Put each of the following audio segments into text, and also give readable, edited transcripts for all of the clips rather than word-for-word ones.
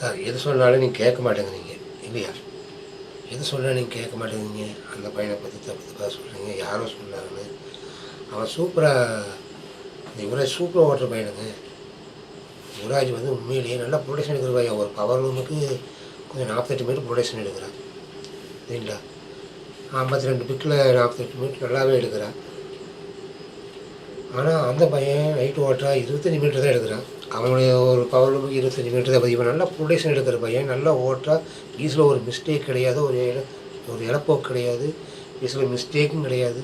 Sir எது சொன்னாலும் நீங்கள் கேட்க மாட்டேங்கிறீங்க இல்லையா? எது சொன்னாலும் நீங்கள் கேட்க மாட்டேங்கிறீங்க. அந்த பையனை பற்றி தப்பு சொல்கிறீங்க. யாரோ சொன்னாங்கன்னு. அவன் சூப்பராக யுவராஜ் சூப்பராக ஓட்டுற பையனுங்க. யுவராஜ் வந்து உண்மையிலேயே நல்லா ப்ரொடக்ஷன் எடுக்கிற பையன். ஒரு பவர் ரூமுக்கு கொஞ்சம் 48 மீட்டர் ப்ரொடக்ஷன் எடுக்கிறான் சரிங்களா? 52 பிட்டில் 48 மீட்டர் நல்லாவே எடுக்கிறான். ஆனால் அந்த பையன் நைட்டு ஓட்டுறா 25 மீட்டர் தான் எடுக்கிறான். அவனுடைய ஒரு பவர் ரூமுக்கு 25 மீட்டர் தான் பதிவு. நல்லா ப்ரொடக்ஷன் எடுக்கிற பையன், நல்லா ஓட்டுறா. பீஸில் ஒரு மிஸ்டேக் கிடையாது, ஒரு இழப்போக்கு கிடையாது, பீஸில் மிஸ்டேக்கும் கிடையாது.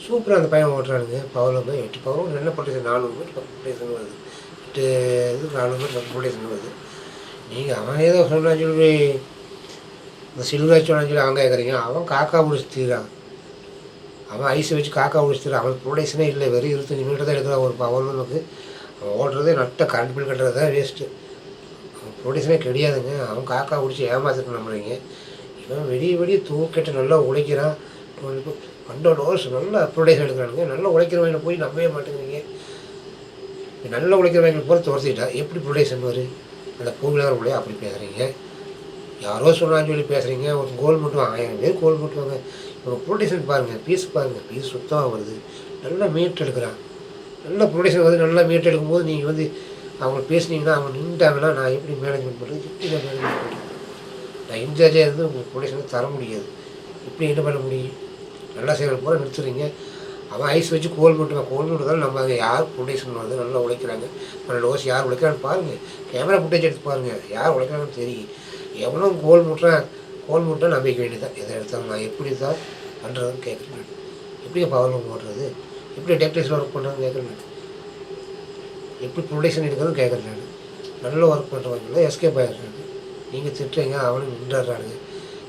சூப்பராக அந்த பையன் ஓட்டுறானுங்க. பவர் ரூமு 8 பவரும் நல்ல ப்ரொடக்ஷன் 400 மீட்டர் ப்ரொடக்ஷன் வருது. 8 இது 400 மீட்டர் ப்ரொடக்ஷன் வருது. நீங்கள் அவன் ஏதோ சொன்னான்னு சொல்லி இந்த சில்வராஜ் சொன்னான்னு சொல்லி அவன் கேட்குறீங்க. அவன் காக்கா பிடிச்சிக்கிறான். அவன் ஐஸை வச்சு காக்கா பிடிச்சிக்கிறான். அவன் ப்ரொடக்ஷனே இல்லை. வெறும் 25 மீட்டர் தான் எடுக்கிறான் ஒரு பவர் ரூமுக்கு. அவன் ஓட்டுறதே நட்ட கரண்ட் பில் கட்டுறது தான் வேஸ்ட்டு. அவன் ப்ரொடக்ஷனே கிடையாதுங்க. அவன் காக்கா பிடிச்சி ஏமாத்திட்டு நம்புறீங்க. இவன் வெளியே தூக்கிட்டு நல்லா உழைக்கிறான். 100 ஹவர்ஸ் நல்லா ப்ரொடக்ஷன் எடுக்கிறானுங்க. நல்லா உழைக்கிறவங்களை போய் நம்பவே மாட்டேங்கிறீங்க. நல்லா உழைக்கிறவங்களுக்கு போல துரத்திட்டா எப்படி ப்ரொடக்ஷன் வரும்? அந்த பூவிலாக கூட அப்படி பேசுகிறீங்க. யாரோ சொன்னான்னு சொல்லி பேசுகிறீங்க. ஒரு கோல் மட்டும் 1000 பேர் கோல் மட்டுவாங்க. இப்போ ப்ரொடக்ஷன் பாருங்கள், பாருங்கள், பீஸ் சுத்தமாக வருது. நல்லா மீட் எடுக்கிறான். நல்ல ப்ரொடக்ஷன் வருது. நல்லா மீட் எடுக்கும்போது நீங்கள் வந்து அவங்க பேசுனீங்கன்னா அவங்க நின்றுட்டாங்கன்னா நான் எப்படி மேனேஜ்மெண்ட் பண்ணுறது? எப்படி நான் மேனேஜ்மெண்ட் பண்ணுறது? நான் இன்சார்ஜாக இருந்து உங்களுக்கு ப்ரொடக்ஷனுக்கு தர முடியாது. எப்படி என்ன பண்ண முடியும்? நல்லா செய்கிற போல நிறுத்துறீங்க. அவன் ஐஸ் வச்சு கோல் மட்டும் தான் நம்ம அங்கே யார் ப்ரொடக்ஷன் வந்து நல்லா உழைக்கிறாங்க. 12 ஹவர்ஸ் யார் உழைக்கிறான்னு பாருங்கள். கேமரா ஃபுட்டேஜ் எடுத்து பாருங்கள். யார் உழைக்கிறாங்கன்னு தெரியும். எவனோ கோல் முட்டை நம்பிக்க வேண்டியதான். எதை எடுத்தாலும் நான் எப்படி தான் பண்ணுறதுன்னு கேட்குறேன். எப்படி பவர் ரூம் ஓடுறது, எப்படி டெக்னீஷியன் ஒர்க் பண்ணுறதுன்னு கேட்குறேன். எப்படி ப்ரொடக்ஷன் எடுக்கிறதுன்னு கேட்குறேன். நல்ல ஒர்க் பண்ணுறவங்கள எஸ்கேப் ஆகிடுறாங்க. நீங்கள் திட்டுறீங்க, அவனும் நின்றுறானுங்க.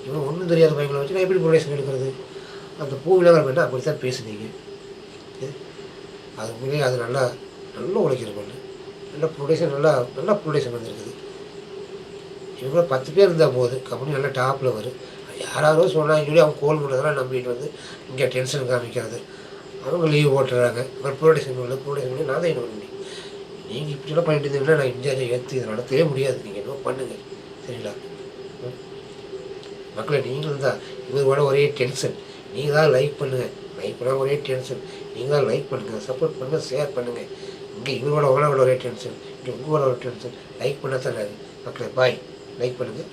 இவன் ஒன்றும் தெரியாத பையங்களை வச்சு நான் எப்படி ப்ரொடக்ஷன் எடுக்கிறது? அந்த பூவிலாக வேண்டாம் அப்படி தான் பேசுனீங்க. அது முன்னாடி அது நல்லா உழைக்கிற பண்ணு. நல்லா ப்ரொடக்ஷன் வந்துருக்குது. இவங்க 10 பேர் இருந்தால் போகுது. கம்பெனி நல்லா டாப்பில் வரும். யாராவது சொன்னாங்க சொல்லி அவங்க கோல் பண்ணுறதெல்லாம் நம்பிட்டு வந்து இங்கே டென்ஷன் காமிக்கிறது. அவங்க லீவ் போட்டுறாங்க. அப்புறம் ப்ரொடக்ஷன் பண்ணி நான் தான் என்ன பண்ண முடியும்? நீங்கள் இப்படிலாம் பண்ணிட்டு இருந்தீங்கன்னா நான் இன்சார்ஜை ஏற்று இதை நடத்தவே முடியாது. நீங்கள் என்ன பண்ணுங்கள் சரிங்களா? மக்களை நீங்களும் தான் இவரோட ஒரே டென்ஷன். நீங்கள் தான் லைக் பண்ணுங்கள். லைக் பண்ணால் ஒரே டென்ஷன். நீங்கள் தான் லைக் பண்ணுங்கள், சப்போர்ட் பண்ணுங்கள், ஷேர் பண்ணுங்கள். இங்கே இவரோட ஒரே டென்ஷன், இங்கே உங்களோட ஒரு டென்ஷன். லைக் பண்ண தான் மக்களை பாய். லைக் பண்ணுங்கள்.